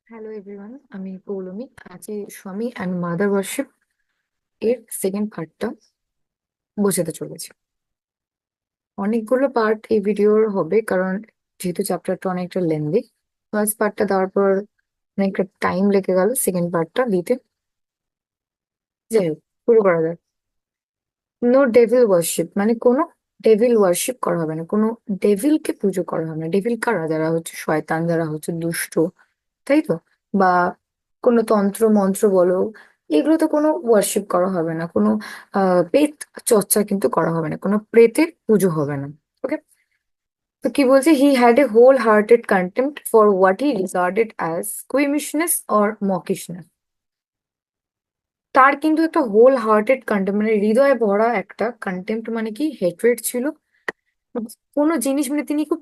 Hello everyone, আমি পৌলমী। আজকে স্বামী অ্যান্ড মাদার ওয়ার্শিপ এর সেকেন্ড পার্টটা বোঝাতে চলেছি। অনেকগুলো পার্ট এই ভিডিওর হবে, কারণ যেহেতু চ্যাপ্টারটা অনেকটা লেন্দি। ফার্স্ট পার্টটা দেওয়ার পর অনেকটা টাইম লেগে গেল সেকেন্ড পার্টটা দিতে। যাই হোক, শুরু করা যাক। নো ডেভিল ওয়ার্শিপ, মানে কোনো ডেভিল ওয়ার্শিপ করা হবে না, কোনো ডেভিলকে পুজো করা হবে না। ডেভিল কারা? যারা হচ্ছে শয়তান, যারা হচ্ছে দুষ্ট, তাই তো? বা কোনো তন্ত্র মন্ত্র বলো, এগুলো তো কোনো ওয়ার্শিপ করা হবে না। কোনো প্রেত চর্চা কিন্তু করা হবে না, কোনো প্রেতের পুজো হবে না। ওকে। তো কি বলছে, he had a whole hearted contempt for what he regarded as squeamishness or mawkishness. তার কিন্তু একটা হোল হার্টেড কন্টেম্প্ট, মানে হৃদয়ে ভরা একটা কন্টেম্প্ট, মানে কি হেট্রেড ছিল কোনো জিনিস। মানে তিনি খুব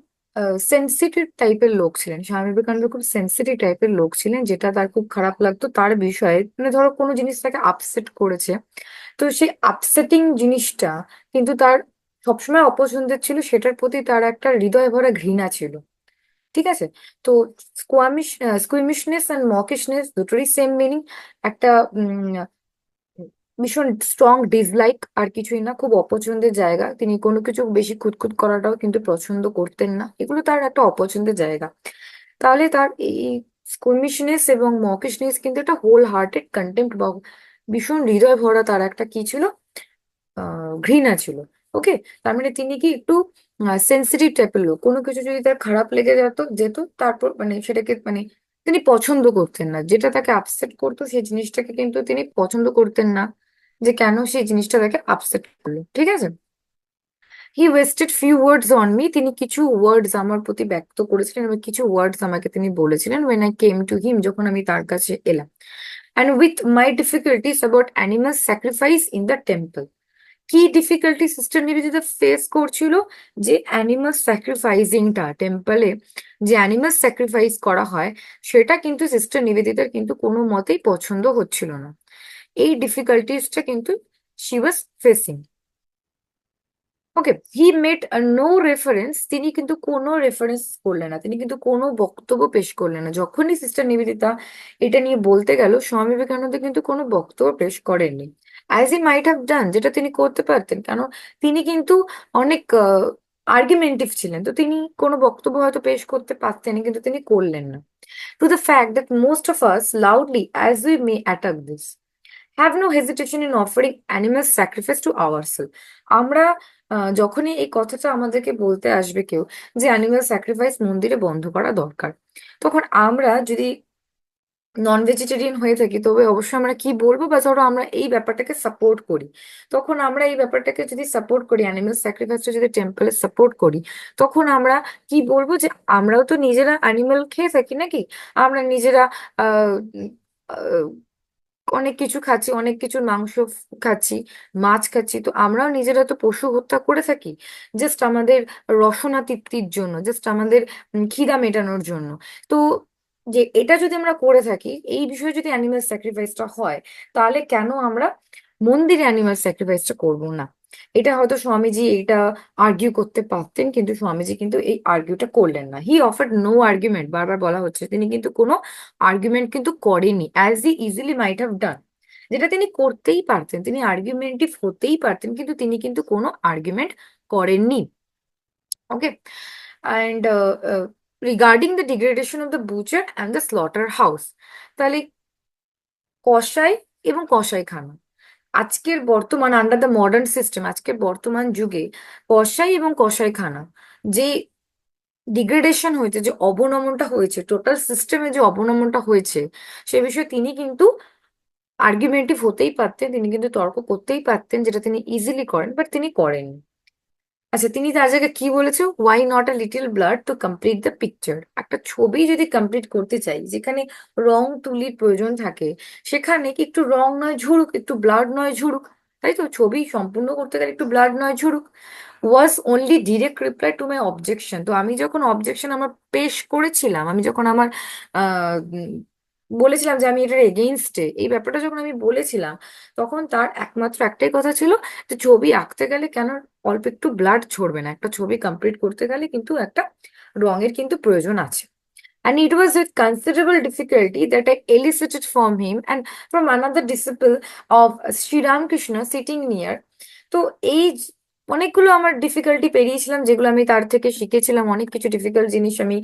সেন্সিটিভ টাইপের লোক ছিলেন। স্বামী বিবেকানন্দ খুব সেন্সিটিভ টাইপের লোক ছিলেন, যেটা তার খুব খারাপ লাগতো তার বিষয়ে। মানে ধরো কোনো জিনিস তাকে আপসেট করেছে, তো সেই আপসেটিং জিনিসটা কিন্তু তার সবসময় অপছন্দের ছিল, সেটার প্রতি তার একটা হৃদয় ভরা ঘৃণা ছিল। ঠিক আছে? তো স্কুইমিশনেস অ্যান্ড মকিশনেস দুটোরই সেম মিনিং। একটা ভীষণ স্ট্রং ডিসলাইক, আর কিছুই না, খুব অপছন্দের জায়গা। তিনি কোনো কিছু বেশি খুঁতখুত করাটাও কিন্তু পছন্দ করতেন না, এগুলো তার একটা অপছন্দের জায়গা। তাহলে তার এই স্কুইমিশনেস এবং মকিশনেস কিন্তু একটা হোল হার্টেড কন্টেম্প্ট, বা ভীষণ হৃদয় ভরা তার একটা কি ছিল, ঘৃণা ছিল। ওকে। তার মানে তিনি কি একটু সেন্সিটিভ টাইপের লোক। কোনো কিছু যদি তার খারাপ লেগে যেত, তারপর মানে সেটাকে মানে তিনি পছন্দ করতেন না। যেটা তাকে আপসেট করতো সেই জিনিসটাকে কিন্তু তিনি পছন্দ করতেন না, যে কেন সেই জিনিসটা তাকে আপসেট করলো। ঠিক আছে? He wasted few words on me, তিনি কিছু ওয়ার্ডস আমার প্রতি ব্যক্ত করেছিলেন, এবং কিছু ওয়ার্ডস আমাকে তিনি বলেছিলেন when I came to him, যখন আমি তার কাছে এলাম। And with my difficulties about animal sacrifice in the temple, কি ডিফিকাল্টি সিস্টার নিবেদিতা ফেস করছিল? যে অ্যানিমাল স্যাক্রিফাইসিংটা টেম্পলে, যে অ্যানিমাল স্যাক্রিফাইস করা হয়, সেটা কিন্তু সিস্টার নিবেদিতার কিন্তু কোনো মতেই পছন্দ হচ্ছিল না। এই ডিফিকাল্টিসটা কিন্তু she was facing. Okay. He made no reference, তিনি কিন্তু কোনো রেফারেন্স করলেন না, তিনি কিন্তু কোনো বক্তব্য পেশ করলেন না। যখনই সিস্টার নিবেদিতা এটা নিয়ে বলতে গেল, স্বামী বিবেকানন্দ কিন্তু কোনো বক্তব্য পেশ করেননি। As he might have done, যেটা তিনি করতে পারতেন। কেন? তিনি কিন্তু অনেক আর্গুমেন্টিভ ছিলেন, তো তিনি কোনো বক্তব্য হয়তো পেশ করতে পারতেন, কিন্তু তিনি করলেন না। To the fact that most of us loudly as we may attack this, have no hesitation in offering animal sacrifice to ourselves. আমরা যখনই এই কথাটা আমাদেরকে বলতে আসবে কেউ, যে অ্যানিমাল স্যাক্রিফাইস মন্দিরে বন্ধ করা দরকার, তখন আমরা যদি নন ভেজিটেরিয়ান হয়ে থাকি, তবে অবশ্যই আমরা কি বলবো, বা ধরো আমরা এই ব্যাপারটাকে সাপোর্ট করি, তখন আমরা এই ব্যাপারটাকে যদি সাপোর্ট করি, অ্যানিমাল স্যাক্রিফাইসটা যদি টেম্পলে সাপোর্ট করি, তখন আমরা কি বলবো, যে আমরাও তো নিজেরা অ্যানিমাল খেয়ে থাকি নাকি? আমরা নিজেরা আহ অনেক কিছু খাচ্ছি, অনেক কিছুর মাংস খাচ্ছি, মাছ খাচ্ছি, তো আমরাও নিজেরা তো পশু হত্যা করে থাকি, জাস্ট আমাদের রসনা তৃপ্তির জন্য, জাস্ট আমাদের খিদা মেটানোর জন্য। তো যে এটা যদি আমরা করে থাকি, এই বিষয়ে যদি অ্যানিমাল স্যাক্রিফাইসটা হয়, তাহলে কেন আমরা মন্দিরে অ্যানিমাল স্যাক্রিফাইসটা করব না? এটা হয়তো স্বামীজি এটা আর্গিউ করতে পারতেন, কিন্তু স্বামীজি কিন্তু এই আর্গিউটা করলেন না। হি অফার্ড নো আর্গুমেন্ট, বারবার বলা হচ্ছে, তিনি কিন্তু কোনো আর্গুমেন্ট কিন্তু করেনি, as he easily might have done. যেটা তিনি করতেই পারতেন, তিনি আর্গুমেন্টিভ হতেই পারতেন, কিন্তু তিনি কিন্তু কোনো আর্গুমেন্ট করেননি। Okay. And regarding the degradation of the butcher and the slaughter house, তাহলে কসাই এবং কসাইখানা, আজকের বর্তমান আন্ডার দ্য মডার্ন সিস্টেম, আজকের বর্তমান যুগে কসাই এবং কসাইখানা যে ডিগ্রেডেশন হয়েছে, যে অবনমনটা হয়েছে, টোটাল সিস্টেমে যে অবনমনটা হয়েছে, সে বিষয়ে তিনি কিন্তু আর্গুমেন্টিভ হতেই পারতেন, তিনি কিন্তু তর্ক করতেই পারতেন, যেটা তিনি ইজিলি করেন, বাট তিনি করেন। আচ্ছা, তিনি তার জায়গায় কি বলেছে, why not a little blood to complete the picture. একটা ছবি যদি কমপ্লিট করতে চাই, যেখানে রং তুলির প্রয়োজন থাকে, সেখানে কি একটু রং নয় ঝুড়ুক, একটু ব্লাড নয় ঝুড়ুক? তাই তো, ছবি সম্পূর্ণ করতে গেলে একটু ব্লাড নয় ঝুড়ুক। Was only direct reply to my objection. তো আমি যখন অবজেকশন আমার পেশ করেছিলাম, আমি যখন আমার বলেছিলাম যে আমি এটার এগেইনস্টে, এই ব্যাপারটা যখন আমি বলেছিলাম, তখন তার একমাত্র একটাই কথা ছিল, যে ছবি আঁকতে গেলে কেন অল্প একটু ব্লাড ঝরবে না? একটা ছবি কমপ্লিট করতে গেলে কিন্তু একটা রঙের কিন্তু প্রয়োজন আছে। And it was with considerable difficulty that I elicited from him and from another disciple of Sri Ramakrishna sitting near. তো এই অনেকগুলো আমার ডিফিকাল্টি পেরিয়েছিলাম, যেগুলো আমি তার থেকে শিখেছিলাম। অনেক কিছু ডিফিকাল্ট জিনিস আমি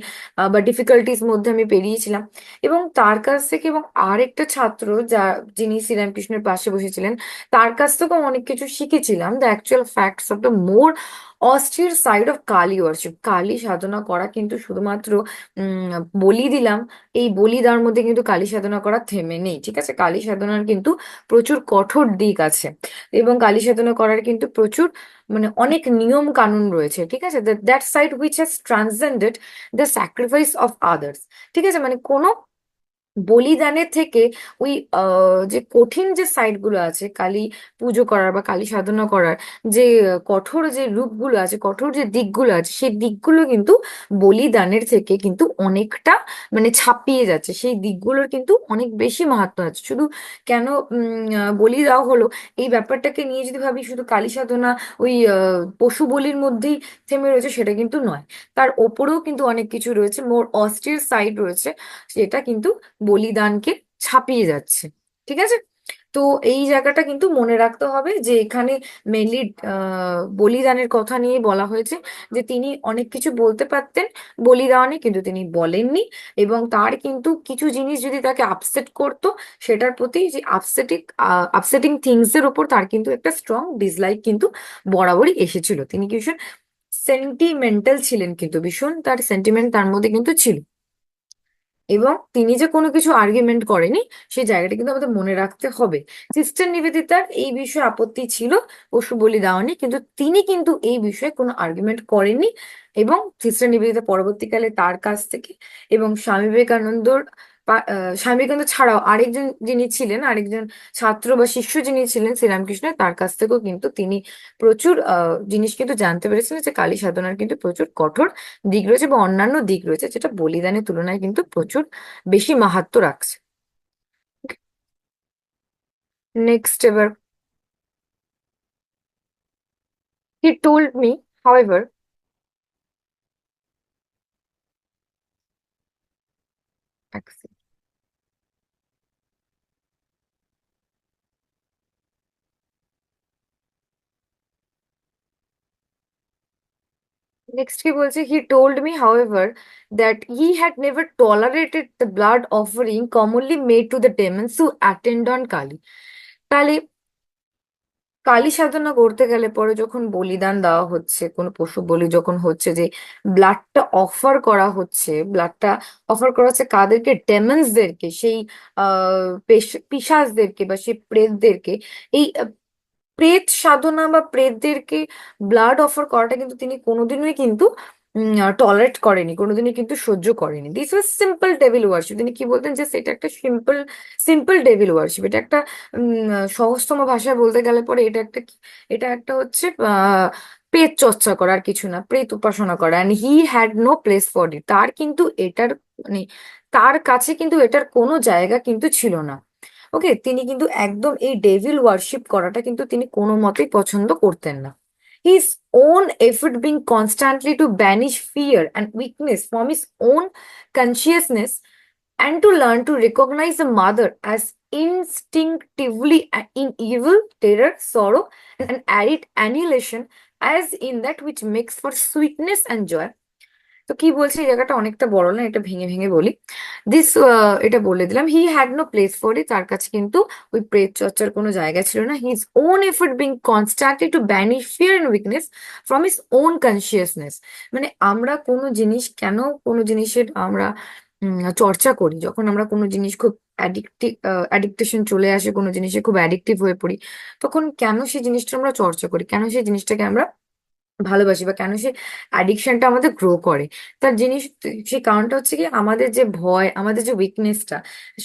বা ডিফিকাল্টিস মধ্যে আমি পেরিয়েছিলাম। এবং তার কাছ থেকে, এবং আরেকটা ছাত্র যিনি শ্রীরামকৃষ্ণের পাশে বসেছিলেন, তার কাছ থেকেও অনেক কিছু শিখেছিলাম। The actual facts of the more austere side of Kali worship. Kali সাধনা করা কিন্তু শুধুমাত্র বলি দিলাম, এই বলি দেওয়ার মধ্যে কিন্তু কালী সাধনা করা থেমে নেই, ঠিক আছে? কালী সাধনার কিন্তু প্রচুর কঠোর দিক আছে, এবং কালী সাধনা করার কিন্তু প্রচুর মানে অনেক নিয়ম কানুন রয়েছে, ঠিক আছে? That side which has transcended the sacrifice of others, ঠিক আছে? মানে কোনো বলিদানের থেকে ওই যে কঠিন যে সাইড গুলো আছে কালী পুজো করার বা কালী সাধনা করার, যে কঠোর যে রূপগুলো আছে, কঠোর যে দিকগুলো আছে, সেই দিকগুলো কিন্তু বলিদানের থেকে কিন্তু অনেকটা মানে ছাপিয়ে যাচ্ছে। সেই দিকগুলোর কিন্তু অনেক বেশি মাহাত্ম্য আছে। শুধু কেন বলি দেওয়া হলো, এই ব্যাপারটাকে নিয়ে যদি ভাবি শুধু কালী সাধনা ওই পশু বলির মধ্যেই থেমে রয়েছে, সেটা কিন্তু নয়। তার ওপরেও কিন্তু অনেক কিছু রয়েছে, মোর অস্টিয়ার সাইড রয়েছে, সেটা কিন্তু বলিদানকে ছাপিয়ে যাচ্ছে, ঠিক আছে? তো এই জায়গাটা কিন্তু মনে রাখতে হবে যে এখানে মেনলি বলিদানের কথা নিয়ে বলা হয়েছে, যে তিনি অনেক কিছু বলতে পারতেন বলিদানে, কিন্তু তিনি বলেননি। এবং তার কিন্তু কিছু জিনিস যদি তাকে আপসেট করতো, সেটার প্রতি যে আপসেটিং থিংস এর উপর তার কিন্তু একটা স্ট্রং ডিসলাইক কিন্তু বরাবরই এসেছিল। তিনি ভীষণ সেন্টিমেন্টাল ছিলেন, কিন্তু ভীষণ তার সেন্টিমেন্ট তার মধ্যে কিন্তু ছিল। এবং তিনি যে কোনো কিছু আর্গুমেন্ট করেনি, সেই জায়গাটা কিন্তু আমাদের মনে রাখতে হবে। সিস্টার নিবেদিতার এই বিষয়ে আপত্তি ছিল পশু বলি দেওয়া নিয়ে, কিন্তু তিনি কিন্তু এই বিষয়ে কোনো আর্গুমেন্ট করেননি। এবং সিস্টার নিবেদিতা পরবর্তীকালে তার কাছ থেকে, এবং স্বামী বিবেকানন্দর স্বামী বিবেকানন্দ ছাড়াও আরেকজন যিনি ছিলেন, আরেকজন ছাত্র বা শিষ্য যিনি ছিলেন শ্রীরামকৃষ্ণের, তার কাছ থেকেও কিন্তু তিনি প্রচুর জিনিস কিন্তু জানতে পেরেছিলেন, যে কালী সাধনার কিন্তু প্রচুর কঠোর দিক রয়েছে বা অন্যান্য দিক রয়েছে, যেটা বলিদানের তুলনায় কিন্তু প্রচুর বেশি মাহাত্ম্য রাখছে। নেক্সট এবার, he told me, however, next কি বলছে, he told me however that he had never tolerated the blood offering commonly made to the demons who attend on Kali. তাহলে কালী সাধনা করতে গেলে পরে যখন বলিদান দেওয়া হচ্ছে, কোনো পশু বলি যখন হচ্ছে, যে ব্লাডটা অফার করা হচ্ছে, ব্লাডটা অফার করা হচ্ছে কাদেরকে? ডেমন্সদেরকে, সেই পিশাচদেরকে বা সেই প্রেতদেরকে। এই প্রেত সাধনা বা প্রেতদেরকে ব্লাড অফার করাটা কিন্তু তিনি কোনোদিনই কিন্তু টলারেট করেনি, কোনোদিনই কিন্তু সহ্য করেনি। This was simple devil worship. তিনি কি বলতেন, যে সেটা একটা সিম্পল সিম্পল ডেভিল ওয়ার্শিপ। এটা একটা সহজতম ভাষায় বলতে গেলে পরে এটা একটা এটা একটা হচ্ছে প্রেত চর্চা করা, আর কিছু না, প্রেত উপাসনা করা। And he had no place for it. তার কিন্তু এটার মানে তার কাছে কিন্তু এটার কোনো জায়গা কিন্তু ছিল না। ওকে, তিনি কিন্তু একদম এই ডেভিল ওয়ার্শিপ করাটা কিন্তু তিনি কোনো মতেই পছন্দ করতেন না। His own effort being constantly to banish fear and weakness from his own consciousness, and to learn to recognize the mother as instinctively in evil, terror, sorrow, and arid annihilation as in that which makes for sweetness and joy. তো কি বলছে, এই জায়গাটা অনেকটা বড় না, এটা ভেঙে ভেঙে বলি। দিস, এটা বলে দিলাম, he had no place for it. তার কাছে কিন্তু ওই প্রেত চর্চার কোনো জায়গা ছিল না। His own effort being constantly to banish fear and weakness from his own consciousness. মানে আমরা কোনো জিনিস কেন, কোনো জিনিসের আমরা চর্চা করি, যখন আমরা কোনো জিনিস খুব অ্যাডিকটেশন চলে আসে, কোনো জিনিসে খুব অ্যাডিকটিভ হয়ে পড়ি, তখন কেন সেই জিনিসটা আমরা চর্চা করি, কেন সেই জিনিসটাকে আমরা ভালোবাসি, বা কেন সে অ্যাডিকশনটা আমাদের গ্রো করে? তার জিনিস, সেই কারণটা হচ্ছে কি, আমাদের যে ভয়, আমাদের যে উইকনেসটা,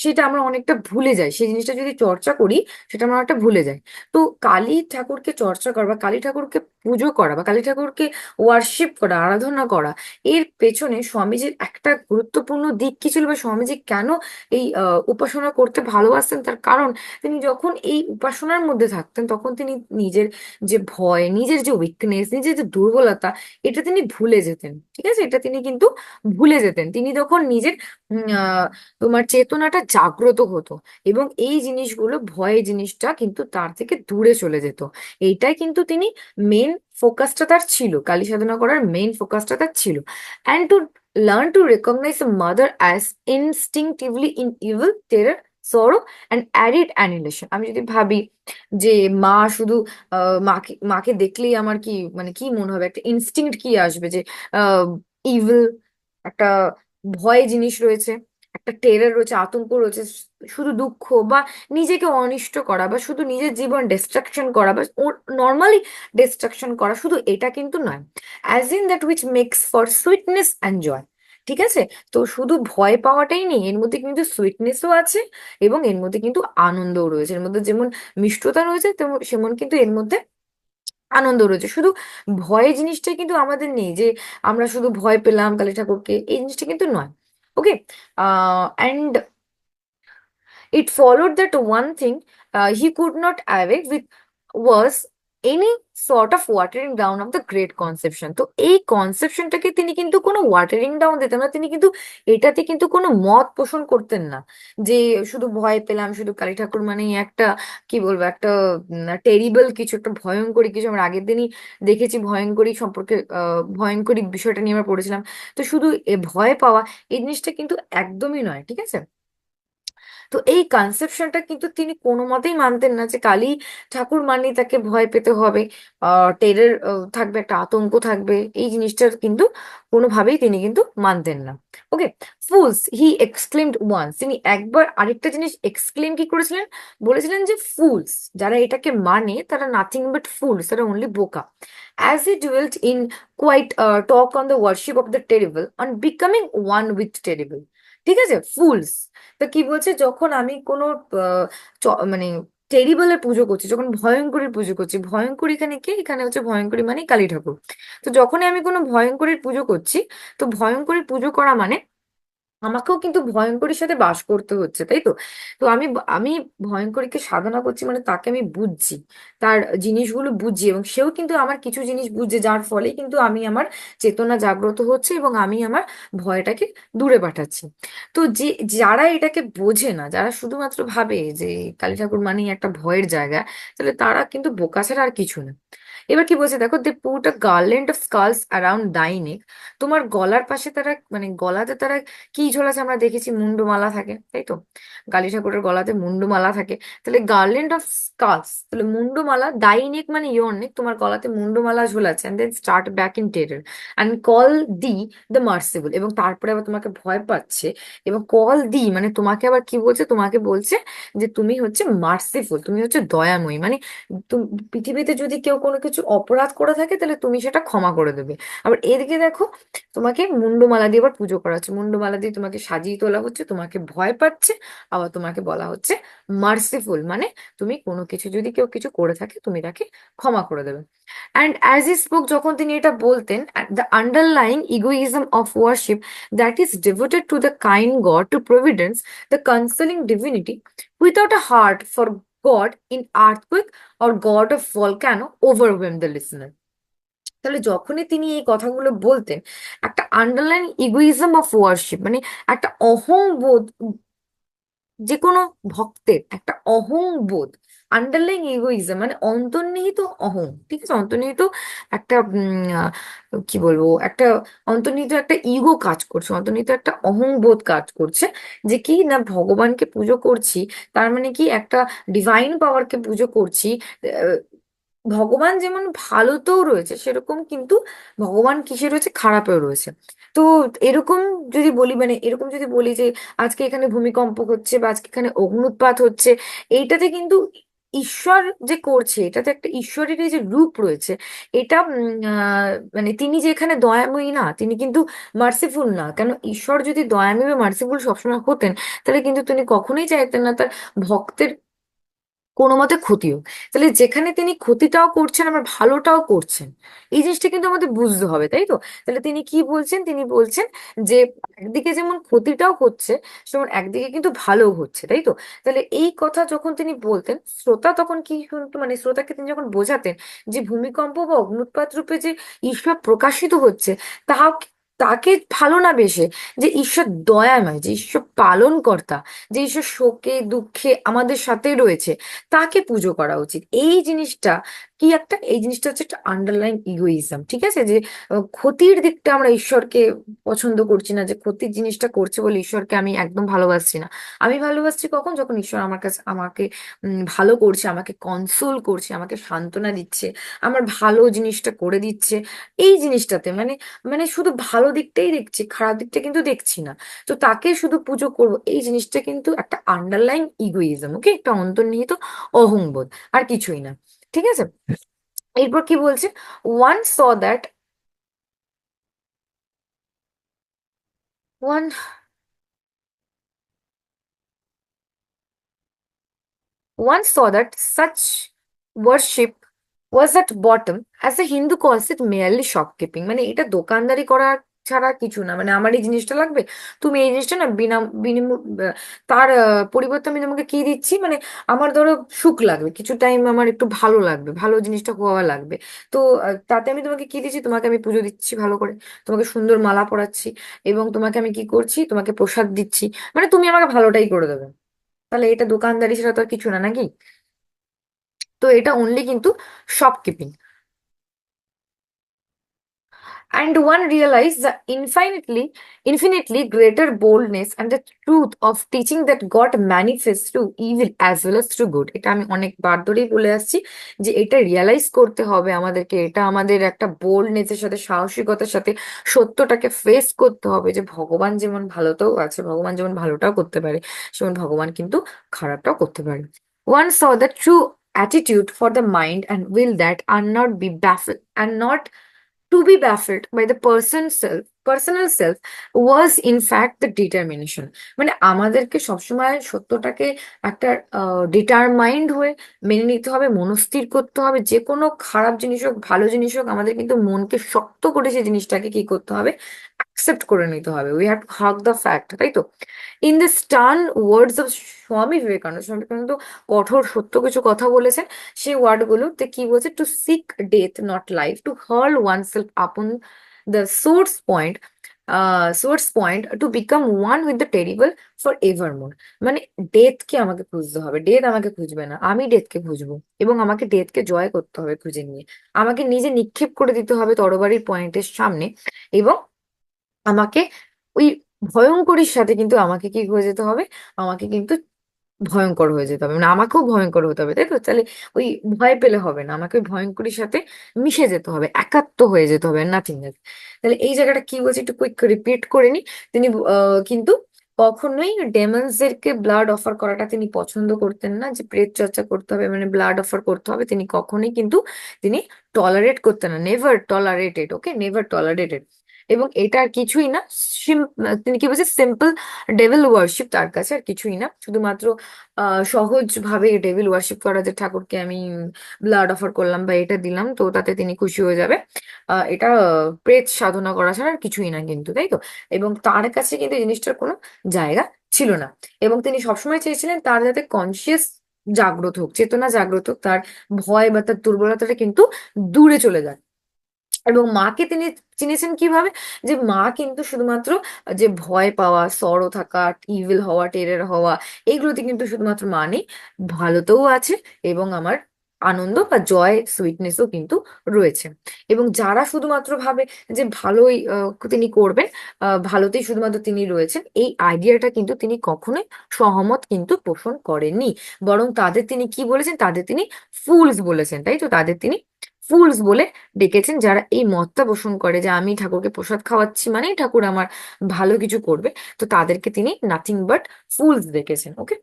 সেটা আমরা অনেকটা ভুলে যাই। সেই জিনিসটা যদি চর্চা করি, সেটা আমরা একটা ভুলে যাই। তো কালী ঠাকুরকে চর্চা করা বা কালী ঠাকুরকে পুজো করা বা কালী ঠাকুরকে ওয়ার্শিপ করা, আরাধনা করা, এর পেছনে স্বামীজির একটা গুরুত্বপূর্ণ দিক কি ছিল, বা স্বামীজি কেন এই উপাসনা করতে ভালোবাসতেন, তার কারণ তিনি যখন এই উপাসনার মধ্যে থাকতেন তখন তিনি নিজের যে ভয়, নিজের যে উইকনেস, নিজের যে দুর্বলতা, এটা তিনি ভুলে যেতেন। ঠিক আছে, এটা তিনি কিন্তু ভুলে যেতেন। তিনি তখন নিজের তোমার চেতনাটা জাগ্রত হতো, এবং এই জিনিসগুলো, ভয় জিনিসটা কিন্তু তার থেকে দূরে চলে যেত। এইটাই কিন্তু তিনি মেন ফোকাসটা তার ছিল, কালী সাধনা করার মেইন ফোকাসটা তার ছিল। And to learn to recognise the mother as instinctively in evil, terror, sorrow and arid annihilation. আমি যদি ভাবি যে মা শুধু মাকে মাকে দেখলেই আমার কি, মানে কি মনে হবে, একটা ইনস্টিংক্ট কি আসবে, যে ইভিল, একটা ভয় জিনিস রয়েছে, একটা টেরার রয়েছে, আতঙ্ক রয়েছে, শুধু দুঃখ বা নিজেকে অনিষ্ট করা বা শুধু নিজের জীবন ডিস্ট্রাকশন করা বা নর্মালি ডিস্ট্রাকশন করা, শুধু এটা কিন্তু নয়। As in that which makes for sweetness and joy. ঠিক আছে, তো শুধু ভয় পাওয়াটাই নেই, এর মধ্যে কিন্তু সুইটনেসও আছে, এবং এর মধ্যে কিন্তু আনন্দও রয়েছে। এর মধ্যে যেমন মিষ্টতা রয়েছে তেমন সেমন কিন্তু এর মধ্যে আনন্দ রয়েছে। শুধু ভয় জিনিসটা কিন্তু আমাদের নেই যে আমরা শুধু ভয় পেলাম কালী ঠাকুরকে, এই জিনিসটা কিন্তু নয়। ওকে, and it followed that one thing he could not awake with was any sort of watering down of the great conception. তো এই কনসেপশনটাকে তিনি কিন্তু কোনো ওয়াটারিং ডাউন দিতেন না, তিনি কিন্তু এটাতে কিন্তু কোনো মত পোষণ করতেন না যে শুধু ভয় পেলাম, শুধু কালী ঠাকুর মানে একটা, কি বলবো, একটা টেরিবল কিছু, একটা ভয়ঙ্করী কিছু। আমরা আগের দিনই দেখেছি ভয়ঙ্করী সম্পর্কে, ভয়ঙ্করী বিষয়টা নিয়ে আমরা পড়েছিলাম। তো শুধু ভয় পাওয়া, এই জিনিসটা কিন্তু একদমই নয়। ঠিক আছে, তো এই কনসেপশনটা কিন্তু তিনি কোনো মতেই মানতেন না যে কালী ঠাকুর মানে তাকে ভয় পেতে হবে, টেরের থাকবে, একটা আতঙ্ক থাকবে, এই জিনিসটা কিন্তু কোনোভাবেই তিনি কিন্তু মানতেন না। ওকে, ফুলস, হি এক্সক্লেমড ওয়ান্স, তিনি একবার আরেকটা জিনিস এক্সক্লেম কি করেছিলেন, বলেছিলেন যে ফুলস, যারা এটাকে মানে তারা নাথিং বাট ফুলস, তারা অনলি বোকা। As he dwelled in quiet talk on the worship of the terrible on becoming one with terrible. ঠিক আছে, ফুলস, তো কি বলছে, যখন আমি কোনো মানে টেরিবলের পুজো করছি, যখন ভয়ঙ্করীর পুজো করছি, ভয়ঙ্করী এখানে কে, এখানে হচ্ছে ভয়ঙ্করী মানে কালী ঠাকুর। তো যখনই আমি কোনো ভয়ঙ্করীর পুজো করছি, তো ভয়ঙ্করীর পুজো করা মানে আমাকেও কিন্তু ভয়ঙ্করীর সাথে বাস করতে হচ্ছে, তাই তো। তো আমি ভয়ঙ্করীকে সাধনা করছি মানে তাকে আমি বুঝছি, তার জিনিসগুলো বুঝছি, এবং সেও কিন্তু আমার কিছু জিনিস বুঝছে, যার ফলে কিন্তু আমি আমার চেতনা জাগ্রত হচ্ছে এবং আমি আমার ভয়টাকে দূরে পাঠাচ্ছি। তো যারা এটাকে বোঝে না, যারা শুধুমাত্র ভাবে যে কালী ঠাকুর মানেই একটা ভয়ের জায়গা, তাহলে তারা কিন্তু বোকা ছাড়া আর কিছু না। এবার কি বলছে দেখো, they put a garland of skulls around thy neck. তোমার গলার পাশে তারা, মানে গলাতে তারা কি ঝোলাছে, আমরা দেখেছি মুন্ডমালা থাকে, তাই তো, কালী ঠাকুরের গলাতে মুন্ডমালা থাকে। তাহলে গার্ল্যান্ড অফ স্কালস, তাহলে মুন্ডমালা, দাই নেক মানে ইয়োর নেক, তোমার গলাতে মুন্ডমালা ঝোলাচ্ছে, and then start back in terror and call the the merciful, এবং তারপরে আবার তোমাকে ভয় পাচ্ছে, এবং কল দি মানে তোমাকে আবার কি বলছে, তোমাকে বলছে যে তুমি হচ্ছে মার্সিফুল, তুমি হচ্ছে দয়াময়ী, মানে পৃথিবীতে যদি কেউ কোনো কিছু অপরাধ করে থাকে তাহলে তুমি সেটা ক্ষমা করে দেবে। আবার এদিকে দেখো, তোমাকে মুন্ডমালা দিয়ে আবার পুজো করা হচ্ছে, মুন্ডমালা দিয়ে তোমাকে সাজিয়ে তোলা হচ্ছে, তোমাকে ভয় পাচ্ছে, আবার তোমাকে বলা হচ্ছে মার্সিফুল, মানে তুমি কোনো কিছু, যদি কেউ কিছু করে থাকে তুমি তাকে ক্ষমা করে দেবে। অ্যান্ড অ্যাজ ই স্পোক, যখন তিনি এটা বলতেন, the underlying egoism of worship that is devoted to the kind God, to providence, the consoling divinity, without a heart for God in earthquake or God of volcano overwhelm the listener। তাহলে যখনই তিনি এই কথাগুলো বলতেন, একটা underline egoism of worship, মানে একটা অহংবোধ, যে কোনো ভক্তের একটা অহংবোধ, আন্ডারলাইং ইগোইজম মানে অন্তর্নিহিত অহং। ঠিক আছে, অন্তর্নিহিত একটা কি বলবো, একটা অন্তর্নিহিত একটা ইগো কাজ করছে, অন্তর্নিহিত একটা অহংবোধ কাজ করছে, যে কি না ভগবানকে পুজো করছি, তার মানে কি একটা ডিভাইন পাওয়ারকে পুজো করছি। আহ, ভগবান যেমন ভালোতেও রয়েছে, সেরকম কিন্তু ভগবান কিসে রয়েছে, খারাপেও রয়েছে। তো এরকম যদি বলি, মানে এরকম যদি বলি যে আজকে এখানে ভূমিকম্প হচ্ছে বা আজকে এখানে অগ্নুৎপাত হচ্ছে, এইটাতে কিন্তু ঈশ্বর যে করছে, এটাতে একটা ঈশ্বরের এই যে রূপ রয়েছে, এটা মানে তিনি যে এখানে দয়াময়ী না, তিনি কিন্তু মার্সিফুল না। কেন, ঈশ্বর যদি দয়াময়ী বা মার্সিফুল সবসময় হতেন, তাহলে কিন্তু তিনি কখনোই চাইতেন না তার ভক্তের কোনো মতে ক্ষতি হোক। তাহলে যেখানে তিনি ক্ষতিটাও করছেন আবার ভালোটাও করছেন, এই জিনিসটা কিন্তু আমাদের বুঝতে হবে, তাই তো? তাহলে তিনি কি বলছেন? তিনি বলছেন যে একদিকে যেমন ক্ষতিটাও হচ্ছে, সেমন একদিকে কিন্তু ভালোও হচ্ছে, তাই তো? তাহলে এই কথা যখন তিনি বলতেন, শ্রোতা তখন কি শুনতো, মানে শ্রোতাকে তিনি যখন বোঝাতেন যে ভূমিকম্প বা অগ্নুৎপাত রূপে যে ঈশ্বর প্রকাশিত হচ্ছে, তাহা তাকে ভালো না বেসে, যে ঈশ্বর দয়াময়, যে ঈশ্বর পালন কর্তা, যে ঈশ্বর শোকে দুঃখে আমাদের সাথে রয়েছে, তাকে পুজো করা উচিত। এই জিনিসটা কি একটা, এই জিনিসটা হচ্ছে একটা আন্ডারলাইন ইগোইজম, ঠিক আছে? যে ক্ষতির দিকটা আমরা ঈশ্বরকে পছন্দ করছি না, যে ক্ষতির জিনিসটা করছে বলে ঈশ্বরকে আমি একদম ভালোবাসছি না। আমি ভালোবাসছি কখন, যখন ঈশ্বর আমার কাছে আমাকে ভালো করছে, আমাকে কনসোল করছে, আমাকে সান্ত্বনা দিচ্ছে, আমার ভালো জিনিসটা করে দিচ্ছে। এই জিনিসটাতে মানে মানে শুধু ভালো দিকটাই দেখছি, খারাপ দিকটা কিন্তু দেখছি না। তো তাকে শুধু পুজো করব, এই জিনিসটা কিন্তু একটা আন্ডারলাইন ইগোইজম, ওকে, একটা অন্তর্নিহিত অহংবোধ, আর কিছুই না। ঠিক আছে? এরপর কি বলছে? One saw that one One saw that such worship was at bottom, as the Hindu calls it, merely shopkeeping. মানে এটা দোকানদারি করা ছাড়া কিছু না। মানে আমার এই জিনিসটা লাগবে, তুমি এই জিনিসটা না বিনিময়, তার পরিবর্তে আমি তোমাকে কি দিচ্ছি, মানে আমার ধরো সুখ লাগবে, কিছু টাইম আমার একটু ভালো লাগবে, ভালো জিনিসটা হওয়া লাগবে। তো তাতে আমি তোমাকে কি দিচ্ছি? তোমাকে আমি পুজো দিচ্ছি ভালো করে, তোমাকে সুন্দর মালা পরাচ্ছি, এবং তোমাকে আমি কি করছি? তোমাকে প্রসাদ দিচ্ছি, মানে তুমি আমাকে ভালোটাই করে দেবে। তাহলে এটা দোকানদারি ছাড়া তো আর কিছু না, নাকি? তো এটা অনলি কিন্তু শপকিপিং। And one realized the infinitely greater boldness and the truth of teaching that God manifests through evil as well as through good. এটা আমি অনেকবার ধরেই বলে আসছি যে এটা রিয়েলাইজ করতে হবে আমাদেরকে, এটা আমাদের একটা বোল্ডনেসের সাথে, সাহসিকতার সাথে সত্যটাকে ফেস করতে হবে, যে ভগবান যেমন ভালোটাও আছে, ভগবান যেমন ভালোটাও করতে পারে, সেমন ভগবান কিন্তু খারাপটাও করতে পারে। One saw the true attitude for the mind and will that are not be baffled and not to be baffled by the personal self was in fact the determination. মানে আমাদেরকে সবসময় সত্যটাকে একটা ডিটারমাইন্ড হয়ে মেনে নিতে হবে, মনস্থির করতে হবে। যে কোনো খারাপ জিনিস হোক ভালো জিনিস হোক, আমাদের কিন্তু মনকে শক্ত করে সেই জিনিসটাকে কি করতে হবে? অ্যাকসেপ্ট করে নিতে হবে। We have to hug the fact, তাই তো? In the stern words of Swami Vivekananda কঠোর সত্য কিছু কথা বলেছেন। সেই ওয়ার্ডগুলোতে কি বলছে? To seek death not life, to hurl oneself upon the source point to become one with the terrible for evermore. মানে ডেথকে আমাকে খুঁজতে হবে, ডেথ আমাকে খুঁজবে না, আমি ডেথকে খুঁজবো, এবং আমাকে ডেথকে জয় করতে হবে খুঁজে নিয়ে। আমাকে নিজে নিক্ষেপ করে দিতে হবে তরবারির পয়েন্টের সামনে, এবং আমাকে ওই ভয়ঙ্করীর সাথে কিন্তু আমাকে কি হয়ে যেতে হবে? আমাকে কিন্তু ভয়ঙ্কর হয়ে যেতে হবে, মানে আমাকেও ভয়ঙ্কর হতে হবে, তাই তো? তাহলে ওই ভয় পেলে হবে না, আমাকে ওই ভয়ঙ্করীর সাথে মিশে যেতে হবে, একাত্ম হয়ে যেতে হবে, নাথিং এলস। তাহলে এই জায়গাটা কি বলছে একটু কুইক রিপিট করে নি। তিনি কিন্তু কখনোই ডেমন্সদেরকে ব্লাড অফার করাটা তিনি পছন্দ করতেন না, যে প্রেত চর্চা করতে হবে মানে ব্লাড অফার করতে হবে, তিনি কখনোই কিন্তু তিনি টলারেট করতেন না। নেভার টলারেটেড, ওকে, নেভার টলারেটেড। এবং এটা আর কিছুই না, তিনি কি বলছে? সিম্পল ডেভিল ওয়ার্শিপ তার কাছে আর কিছুই না, শুধুমাত্র সহজ ভাবে ডেভিল ওয়ার্শিপ করা, যে ঠাকুরকে আমি ব্লাড অফার করলাম বা এটা দিলাম তো তাতে তিনি খুশি হয়ে যাবে, এটা প্রেত সাধনা করা ছাড়া আর কিছুই না কিন্তু, তাই তো? এবং তার কাছে কিন্তু এই জিনিসটার কোনো জায়গা ছিল না। এবং তিনি সবসময় চেয়েছিলেন তার যাতে কনসিয়াস জাগ্রত হোক, চেতনা জাগ্রত হোক, তার ভয় বা তার দুর্বলতাটা কিন্তু দূরে চলে যায়। এবং মাকে তিনি চিনেছেন কিভাবে? যে মা কিন্তু শুধুমাত্র যে ভয় পাওয়া, সরো থাকা, ইভিল হওয়া, টেরের হওয়া, এইগুলোতে কিন্তু শুধুমাত্র মা নেই, ভালোতেও আছে, এবং আমার আনন্দ বা জয় সুইটনেসও কিন্তু রয়েছে। এবং যারা শুধুমাত্র ভাবে যে ভালোই তিনি করবেন, ভালোতেই শুধুমাত্র তিনি রয়েছেন, এই আইডিয়াটা কিন্তু তিনি কখনোই সহমত কিন্তু পোষণ করেননি। বরং তাদের তিনি কি বলেছেন? তাদের তিনি ফুলস বলেছেন, তাই তো? তাদের তিনি ফুলস বলে ডেকেছেন, যারা এই মতটা পোষণ করে যে আমি ঠাকুরকে প্রসাদ খাওয়াচ্ছি মানেই ঠাকুর আমার ভালো কিছু করবে। তো তাদেরকে তিনি নাথিং বাট ফুলস ডেকেছেন, ওকে।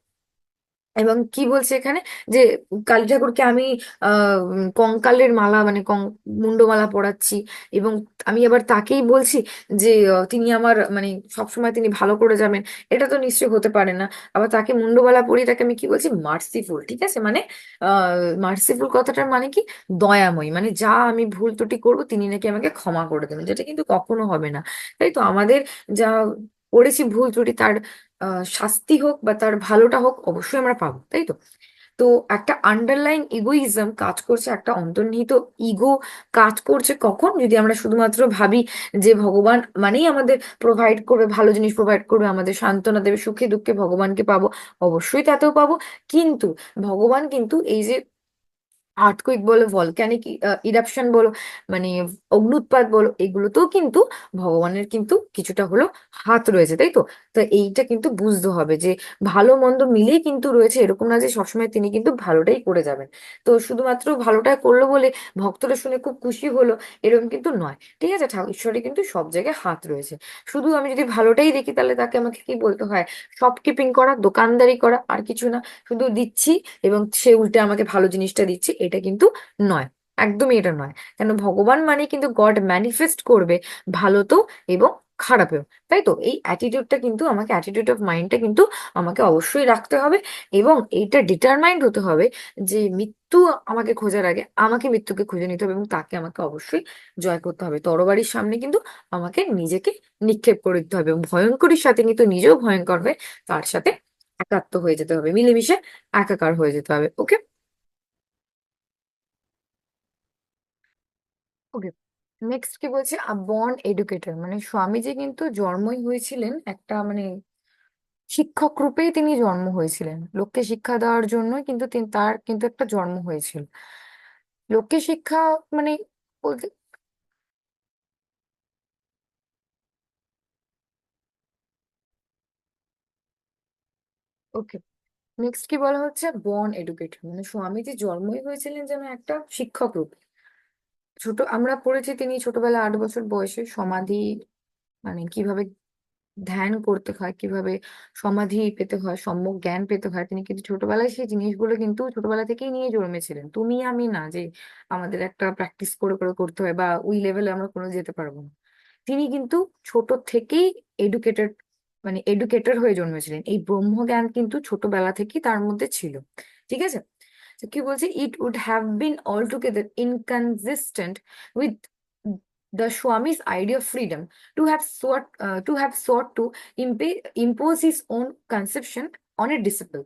এবং কি বলছে এখানে, যে কালী ঠাকুরকে আমি কঙ্কালের মালা মানে মুন্ডমালা পরাচ্ছি, এবং আমি আবার তাকেই বলছি যে তিনি আমার মানে সবসময় তিনি ভালো করে যাবেন। এটা তো নিশ্চয়ই হতে পারে না। আবার তাকে মুন্ডমালা পরিয়ে তাকে আমি কি বলছি, মার্সিফুল, ঠিক আছে, মানে মার্সিফুল কথাটার মানে কি, দয়াময়ী, মানে যা আমি ভুল ত্রুটি করবো তিনি নাকি আমাকে ক্ষমা করে দেবেন, যেটা কিন্তু কখনো হবে না। তাই তো আমাদের যা করেছি ভুল ত্রুটি, তার শাস্তি হোক বা তার ভালোটা হোক, অবশ্যই আমরা পাবো, তাই তো। তো একটা আন্ডারলাইন ইগোইজম কাজ করছে, একটা অন্তর্নিহিত ইগো কাজ করছে কখন, যদি আমরা শুধুমাত্র ভাবি যে ভগবান মানেই আমাদের প্রোভাইড করবে, ভালো জিনিস প্রোভাইড করবে, আমাদের সান্ত্বনা দেবে, সুখে দুঃখে ভগবানকে পাবো, অবশ্যই তাতেও পাবো। কিন্তু ভগবান কিন্তু এই যে আর্থকুইক বলো, ভলক্যানিক ইরাপশন বলো, মানে অগ্নুৎপাত বলো, এগুলোতেও কিন্তু ভগবানের কিন্তু কিছুটা হলো হাত রয়েছে, তাই তো। তো এইটা কিন্তু বুঝতে হবে যে ভালো মন্দ মিলেই কিন্তু রয়েছে, এরকম না যে সবসময় তিনি কিন্তু ভালোটাই করে যাবেন। তো শুধুমাত্র ভালোটা করলো বলে ভক্তরা শুনে খুব খুশি হলো, এরকম কিন্তু নয়, ঠিক আছে। ঠাকুর ঈশ্বরের কিন্তু সব জায়গায় হাত রয়েছে। শুধু আমি যদি ভালোটাই দেখি, তাহলে তাকে আমাকে কি বলতে হয়, শপকিপিং করা, দোকানদারি করা, আর কিছু না, শুধু দিচ্ছি এবং সে উল্টে আমাকে ভালো জিনিসটা দিচ্ছে, এটা কিন্তু নয়, একদমই এটা নয়। কেন, ভগবান মানে কিন্তু গড ম্যানিফেস্ট করবে ভালোতেও এবং খারাপেও, তাই তো। এই অ্যাটিটিউডটা কিন্তু আমাকে, অ্যাটিটিউড অফ মাইন্ডটা কিন্তু আমাকে অবশ্যই রাখতে হবে, এবং এইটা ডিটারমাইন্ড হতে হবে যে মৃত্যু আমাকে খোঁজার আগে আমাকে মৃত্যুকে খুঁজে নিতে হবে, এবং তাকে আমাকে অবশ্যই জয় করতে হবে। তরবারির সামনে কিন্তু আমাকে নিজেকে নিক্ষেপ করে দিতে হবে, এবং ভয়ঙ্করীর সাথে কিন্তু নিজেও ভয়ঙ্কর হয়ে তার সাথে একাত্ম হয়ে যেতে হবে, মিলেমিশে একাকার হয়ে যেতে হবে। ওকে। ওকে, নেক্সট কি বলছে, বর্ন এডুকেটর, মানে স্বামীজি কিন্তু জন্মই হয়েছিলেন একটা মানে শিক্ষক রূপেই তিনি জন্ম হয়েছিলেন, লোককে শিক্ষা দেওয়ার জন্যই কিন্তু তিনি, তার কিন্তু একটা জন্ম হয়েছিল। লোককে শিক্ষা মানে বলতে, ওকে, নেক্সট কি বলা হচ্ছে, বর্ন এডুকেটর, মানে স্বামীজি জন্মই হয়েছিলেন যেন একটা শিক্ষক রূপে। ছোট আমরা পড়েছি তিনি ছোটবেলায় 8 বছর বয়সে সমাধি, মানে কিভাবে ধ্যান করতে হয়, কিভাবে সমাধি পেতে হয়, সম্যক জ্ঞান পেতে হয়, তিনি কিন্তু ছোটবেলায় সেই জিনিসগুলো কিন্তু ছোটবেলা থেকেই নিয়ে জন্মেছিলেন। তুমি আমি না যে আমাদের একটা প্র্যাকটিস করে করে করতে হয়, বা ওই লেভেলে আমরা কোনো যেতে পারবো না। তিনি কিন্তু ছোট থেকেই এডুকেটেড, মানে এডুকেটর হয়ে জন্মেছিলেন, এই ব্রহ্মজ্ঞান কিন্তু ছোটবেলা থেকেই তার মধ্যে ছিল, ঠিক আছে। তো কি বলছে, it would have been altogether inconsistent with the Swami's idea of freedom to have sought to impose his own conception on a disciple.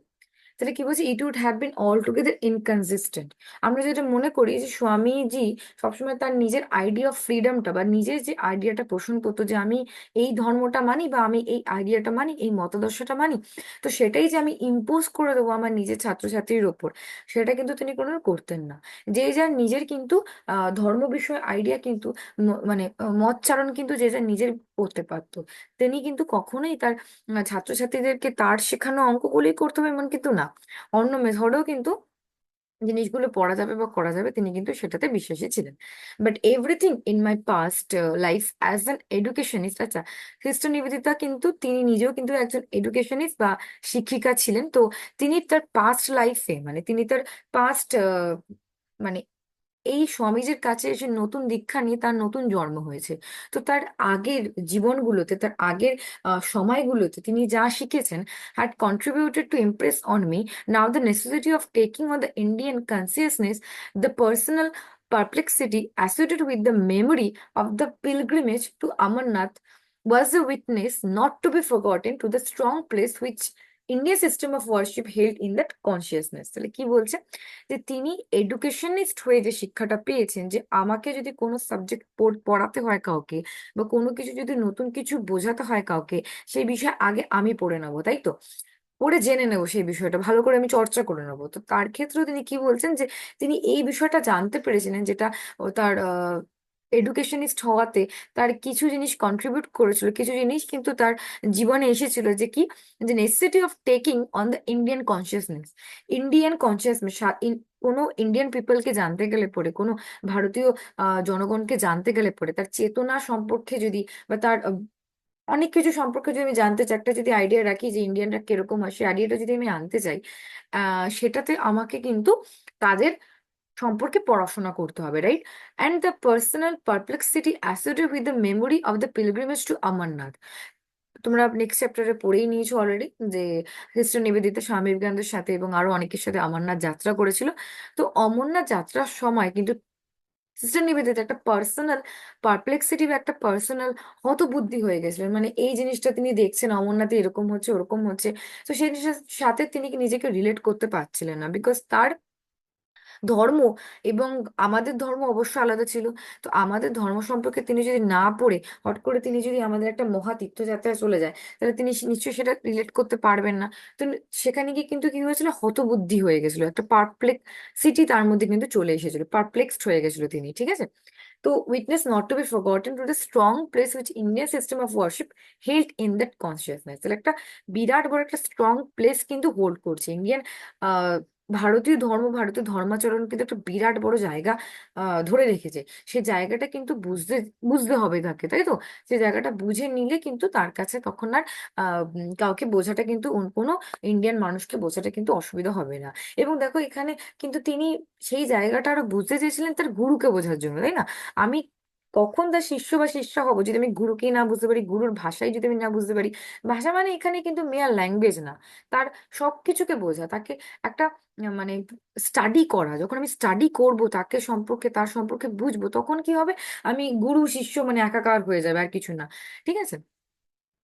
তাহলে কি বলছি, it would have been altogether inconsistent. আমরা যেটা মনে করি যে স্বামীজি সবসময় তার নিজের আইডিয়া অফ ফ্রিডমটা, বা নিজের যে আইডিয়াটা পোষণ করতো যে আমি এই ধর্মটা মানি, বা আমি এই আইডিয়াটা মানি, এই মতাদর্শটা মানি, তো সেটাই যে আমি ইম্পোজ করে দেবো আমার নিজের ছাত্রছাত্রীর ওপর, সেটা কিন্তু তিনি কোনো করতেন না। যে যার নিজের কিন্তু ধর্ম বিষয়ে আইডিয়া কিন্তু মানে মতচারণ কিন্তু যে যার নিজের করতে পারতো। তিনি কিন্তু কখনোই তার ছাত্রছাত্রীদেরকে তার শেখানো অঙ্কগুলোই করতে হবে এমন কিন্তু না, অন্য মেথডেও কিন্তু জিনিসগুলো পড়া যাবে বা করা যাবে, তিনি কিন্তু সেটাতে বিশ্বাসী ছিলেন। But everything in my past life as an educationist, আচ্ছা, খ্রিস্ট নিবেদিতা কিন্তু তিনি নিজেও কিন্তু একজন এডুকেশনিস্ট বা শিক্ষিকা ছিলেন। তো তিনি তার পাস্ট লাইফে, মানে তিনি তার পাস্ট মানে এই স্বামীজির কাছে এসে নতুন দীক্ষা নিয়ে তার নতুন জন্ম হয়েছে। তো তার আগের জীবনগুলোতে, তার আগের সময়গুলোতে তিনি যা শিখেছেন had contributed to impress on me now the necessity of taking on the Indian consciousness, the personal perplexity associated with the memory of the pilgrimage to Amarnath was a witness not to be forgotten to the strong place which Indian system of worship held in that consciousness। তাহলে কি বলছে, যে তিনি educationist হয়ে যে শিক্ষাটা পেয়েছেন, যে আমাকে যদি কোনো সাবজেক্ট পড়াতে হয় কাউকে, বা কোনো কিছু যদি নতুন কিছু বোঝাতে হয় কাউকে, সেই বিষয়ে আগে আমি পড়ে নেবো, তাই তো, পড়ে জেনে নেবো, সেই বিষয়টা ভালো করে আমি চর্চা করে নেবো। তো তার ক্ষেত্রেও তিনি কি বলছেন, যে তিনি এই বিষয়টা জানতে পেরেছিলেন, যেটা তার এডুকেশনিস্ট হওয়াতে তার কিছু জিনিস কন্ট্রিবিউট করেছিল, কিছু জিনিস কিন্তু তার জীবনে এসেছিল, যে কি, যে necessity of taking on the Indian consciousness, Indian consciousness, কোনো ইন্ডিয়ান পিপলকে জানতে গেলে পরে, কোনো ভারতীয় জনগণকে জানতে গেলে পরে, তার চেতনা সম্পর্কে যদি, বা তার অনেক কিছু সম্পর্কে যদি আমি জানতে চাই, একটা যদি আইডিয়া রাখি যে ইন্ডিয়ানরা কিরকম হয়, সেই আইডিয়াটা যদি আমি আনতে চাই, সেটাতে আমাকে কিন্তু তাদের সম্পর্কে পড়াশোনা করতে হবে, right? And the personal perplexity associated with the memory of the pilgrimage to Amarnath. তোমরা নেক্সট চ্যাপ্টারে পড়েই নিয়েছো অলরেডি যে সিস্টার নিবেদিতা স্বামী বিবেকানন্দের সাথে এবং আরো অনেকের সাথে অমরনাথ যাত্রা করেছিল। তো অমরনাথ যাত্রার সময় কিন্তু সিস্টার নিবেদিতা একটা পার্সোনাল পারপ্লেক্সিটি বা একটা পার্সোনাল হতবুদ্ধি হয়ে গেছিলেন, মানে এই জিনিসটা তিনি দেখছেন অমরনাথে এরকম হচ্ছে ওরকম হচ্ছে। তো সেই জিনিসের সাথে তিনি কি নিজেকে রিলেট করতে পারছিলেন না, বিকজ তার ধর্ম এবং আমাদের ধর্ম অবশ্য আলাদা ছিল। তো আমাদের ধর্ম সম্পর্কে তিনি যদি না পড়ে হট করে তিনি যদি আমাদের একটা মহা তীর্থযাত্রায় চলে যায়, তাহলে তিনি নিশ্চয়ই সেটা রিলেট করতে পারবেন না। তো সেখানে গিয়ে কিন্তু কি হয়েছিল, হতবুদ্ধি হয়ে গেছিল, একটা পারপ্লেক্সিটি তার মধ্যে কিন্তু চলে এসেছিল, পারপ্লেক্সড হয়ে গেছিল তিনি, ঠিক আছে? তো witness not to be forgotten to the strong place which Indian system of worship held in that consciousness. তাহলে একটা বিরাট বড় একটা স্ট্রং প্লেস কিন্তু হোল্ড করছে ইন্ডিয়ান ভারতীয় ধর্ম, ভারতীয় ধর্মাচরণ কিন্তু একটা বিরাট বড় জায়গা ধরে রেখেছে। সে জায়গাটা কিন্তু বুঝতে বুঝতে হবে তাকে, তাই তো? সে জায়গাটা বুঝে নিলে কিন্তু তার কাছে তখন আর কাউকে বোঝাটা কিন্তু কোনো ইন্ডিয়ান মানুষকে বোঝাটা কিন্তু অসুবিধা হবে না। এবং দেখো এখানে কিন্তু তিনি সেই জায়গাটা আরো বুঝতে চেয়েছিলেন তার গুরুকে বোঝার জন্য, তাই না? আমি কখন তার শিষ্য বা শিষ্যা হব যদি আমি গুরুকেই না বুঝতে পারি, গুরুর ভাষাই যদি আমি না বুঝতে পারি? ভাষা মানে এখানে কিন্তু মেয়ার ল্যাঙ্গুয়েজ না, তার সবকিছুকে বোঝা, তাকে একটা মানে স্টাডি করা। যখন আমি স্টাডি করব তাকে সম্পর্কে, তার সম্পর্কে বুঝবো, তখন কি হবে, আমি গুরু শিষ্য মানে একাকার হয়ে যাবে আর কিছু না, ঠিক আছে?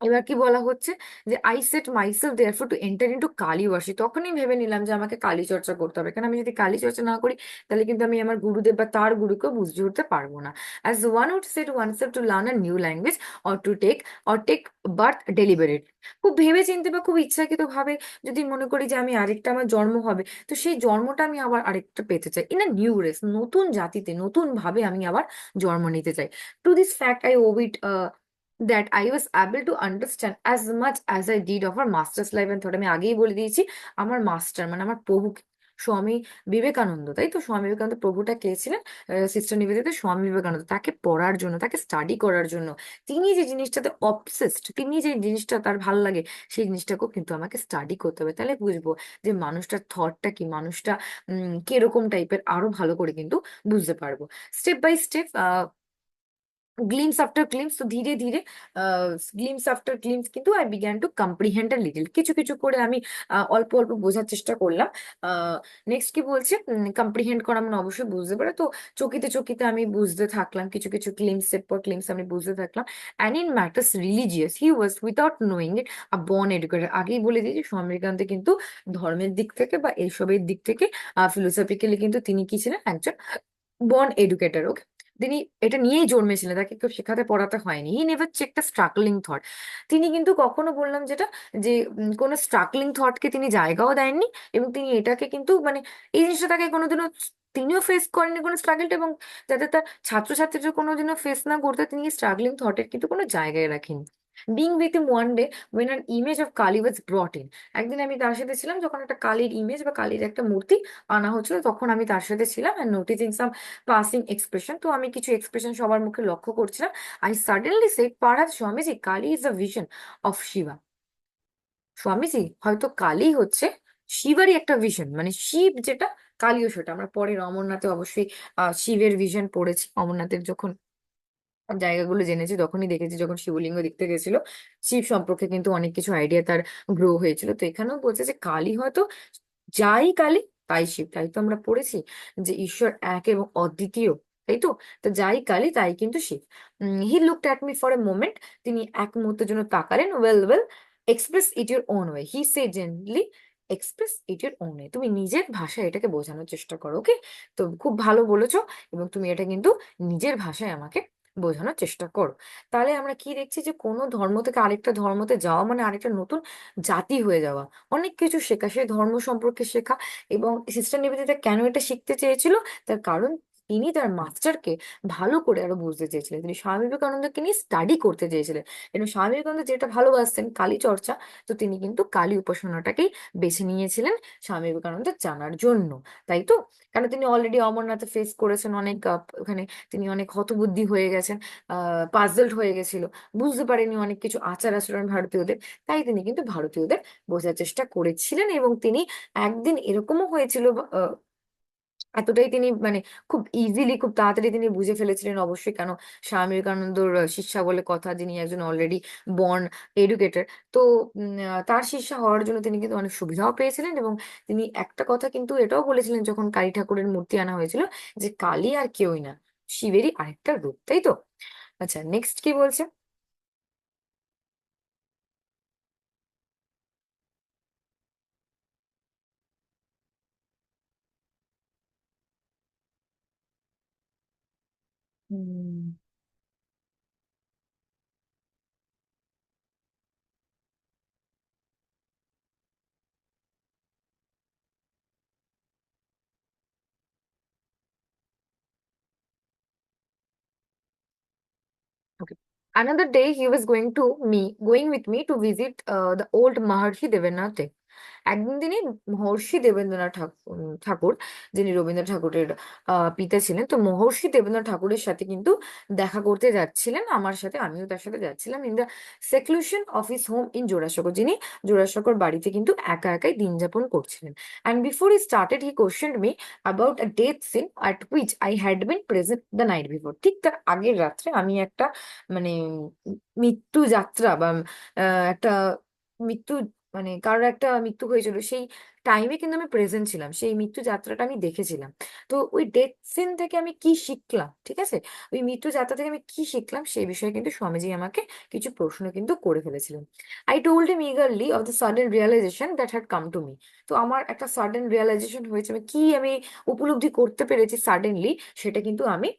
এবার কি বলা হচ্ছে যে I set myself therefore to enter into Kali worship. তখনই ভেবে নিলাম যে আমাকে কালী চর্চা করতে হবে, কারণ আমি যদি কালী চর্চা না করি তাহলে কিন্তু আমি আমার গুরুদেব বা তার গুরুকেও বুঝে উঠতে পারবো না। As one would set oneself to learn a new language or take birth deliberate. খুব ভেবে চিন্তে বা খুব ইচ্ছাকৃত ভাবে যদি মনে করি যে আমি আরেকটা আমার জন্ম হবে, তো সেই জন্মটা আমি আবার আরেকটা পেতে চাই ইন আ নিউ রেস, নতুন জাতিতে নতুন ভাবে আমি আবার জন্ম নিতে চাই। To this fact I of it that I was able to understand as much as I did of our master's life and thought। আমি আগেই বলে দিয়েছি আমার মাস্টার মানে আমার প্রভু স্বামী বিবেকানন্দ, তাই তো? স্বামী বিবেকানন্দ প্রভুটা কে ছিলেন? সিস্টার নিবেদিতা স্বামী বিবেকানন্দ, তাকে পড়ার জন্য, তাকে স্টাডি করার জন্য, তিনি যে জিনিসটাতে অবসেসড, তিনি যে জিনিসটা তার ভালো লাগে, সেই জিনিসটাকেও কিন্তু আমাকে স্টাডি করতে হবে, তাহলে বুঝবো যে মানুষটার থটটা কি, মানুষটা কিরকম টাইপের, আরো ভালো করে কিন্তু বুঝতে পারবো। Step by step, glimpse after glimpse, তো ধীরে ধীরে গ্লিমস আফটার গ্লিমস কিন্তু I began to comprehend a little, কিছু কিছু করে আমি অল্প অল্প বোঝার চেষ্টা করলাম। নেক্সট কি বলছে, কম্প্রিহেন্ড করা মানে অবশ্যই বুঝতে পারে, তো চকিতে চকিতে আমি বুঝতে থাকলাম, কিছু কিছু গ্লিমসের পর গ্লিমস আমি বুঝতে থাকলাম। And in matters religious he was without knowing it a born educated. আগেই বলে দিয়েছি স্বামী বিবেকানন্দ কিন্তু ধর্মের দিক থেকে বা এইসবের দিক থেকে ফিলোসফিক্যালি কিন্তু তিনি কি ছিলেন, একজন বর্ন এডুকেটর। ওকে, তিনি এটা নিয়েই জন্মেছিলেন, তাকে কেউ শেখাতে পড়াতে হয়নি। He never check the struggling thought. তিনি কিন্তু কখনো, বললাম যেটা, যে কোনো স্ট্রাগলিং থটকে তিনি জায়গাও দেননি, এবং তিনি এটাকে কিন্তু মানে এই জিনিসটা তাকে কোনোদিনও, তিনিও ফেস করেননি কোনো স্ট্রাগলটা, এবং যাতে তার ছাত্রছাত্রীরা কোনোদিনও ফেস না করতে তিনি স্ট্রাগলিং থটের কিন্তু কোনো জায়গায় রাখেন। Being with him one day when an image of Kali was brought in। একদিন আমি তার সাথে ছিলাম যখন একটা কালীর ইমেজ বা কালীর একটা মূর্তি আনা হচ্ছিল, তখন আমি তার সাথে ছিলাম, and noticing some passing expression, তো আমি কিছু এক্সপ্রেশন সবার মুখে লক্ষ্য করছিলাম। I suddenly said, perhaps Swamiji Kali is a vision of Shiva. Swamiji হয়তো কালী হচ্ছে শিবারই একটা ভিশন, মানে শিব যেটা, কালীও সেটা। আমরা পরে অমরনাথে অবশ্যই শিবের ভিশন পড়েছি, অমরনাথের যখন জায়গাগুলো জেনেছি তখনই দেখেছি, যখন শিবলিঙ্গ দেখতে গেছিল শিব সম্পর্কে কিন্তু অনেক কিছু আইডিয়া তার গ্রো হয়েছিল। তো এখানেও বলছে যে কালী হয়তো, যাই কালী তাই শিব, তাই তো আমরা পড়েছি যে ঈশ্বর এক এবং অদ্বিতীয়, তাই তো? তো যাই কালী তাই কিন্তু Shiva. He looked at me for a moment, তিনি এক মুহূর্তের জন্য তাকালেন। Well well, express it your own way, he say gently, express it your own way, তুমি নিজের ভাষায় এটাকে বোঝানোর চেষ্টা করো। ওকে, তো খুব ভালো বলেছো, এবং তুমি এটা কিন্তু নিজের ভাষায় আমাকে বোঝানোর চেষ্টা করো। তাহলে আমরা কি দেখছি যে কোনো ধর্ম থেকে আরেকটা ধর্মতে যাওয়া মানে আরেকটা নতুন জাতি হয়ে যাওয়া, অনেক কিছু শেখা, সেই ধর্ম সম্পর্কে শেখা। এবং সিস্টার নিবেদিতা কেন এটা শিখতে চেয়েছিল, তার কারণ তিনি তার মাস্টারকে ভালো করে আরো বুঝতে চেয়েছিলেন, তিনি স্বামী বিবেকানন্দকে নিয়ে স্টাডি করতে চেয়েছিলেন। এবং স্বামী বিবেকানন্দ যেটা ভালোবাসতেন কালী চর্চা, তো তিনি কিন্তু কালী উপাসনাটাকেই বেছে নিয়েছিলেন স্বামী বিবেকানন্দের জানার জন্য, তাই তো? কারণ তিনি অলরেডি অমরনাথে ফেস করেছেন অনেক ওখানে তিনি অনেক হতবুদ্ধি হয়ে গেছেন, পাজলড হয়ে গেছিল, বুঝতে পারেনি অনেক কিছু আচার আচরণ ভারতীয়দের। তাই তিনি কিন্তু ভারতীয়দের বোঝার চেষ্টা করেছিলেন, এবং তিনি একদিন এরকমও হয়েছিল, এতটাই তিনি মানে খুব ইজিলি খুব তাড়াতাড়ি তিনি বুঝে ফেলেছিলেন অবশ্যই, কেন স্বামী বিবেকানন্দর শিষ্যা বলে কথা, যিনি একজন অলরেডি বর্ন এডুকেটেড। তো তার শিষ্যা হওয়ার জন্য তিনি কিন্তু অনেক সুবিধাও পেয়েছিলেন, এবং তিনি একটা কথা কিন্তু এটাও বলেছিলেন যখন কালী ঠাকুরের মূর্তি আনা হয়েছিল, যে কালী আর কেউই না, শিবেরই আরেকটা রূপ, তাই তো? আচ্ছা, নেক্সট কি বলছে? হুম। Okay. Another day, he was going with me to visit the old Maharshi Devannath. একদিন তিনি মহর্ষি দেবেন্দ্রনাথ ঠাকুর, যিনি রবীন্দ্রনাথ ঠাকুরের পিতা ছিলেন, তো মহর্ষি দেবেন্দ্রনাথ ঠাকুরের সাথে কিন্তু দেখা করতে যাচ্ছিলেন আমার সাথে, আমিও তার সাথে যাচ্ছিলাম, in the seclusion of his home in Jorasanko. যিনি জোড়াসাঁকোর বাড়িতে কিন্তু একা একাই দিন যাপন করছিলেন। And before he started he questioned me about a death scene at which I had been present the night before. ঠিক তার আগের রাত্রে আমি একটা মানে মৃত্যু যাত্রা বা একটা মৃত্যু মানে কারোর একটা মৃত্যু হয়েছিল, সেই টাইমে কিন্তু আমি প্রেজেন্ট ছিলাম, সেই মৃত্যু যাত্রাটা আমি দেখেছিলাম। তো ওই ডেথ সিন থেকে আমি কি শিখলাম, ঠিক আছে, ওই মৃত্যু যাত্রা থেকে আমি কি শিখলাম সেই বিষয়ে কিন্তু স্বামীজি আমাকে কিছু প্রশ্ন কিন্তু করে ফেলেছিলেন। I told him eagerly of the sudden realisation that had come to me. তো আমার একটা সাডেন রিয়েলাইজেশন হয়েছে, আমি উপলব্ধি করতে পেরেছি সাডেনলি, সেটা কিন্তু আমি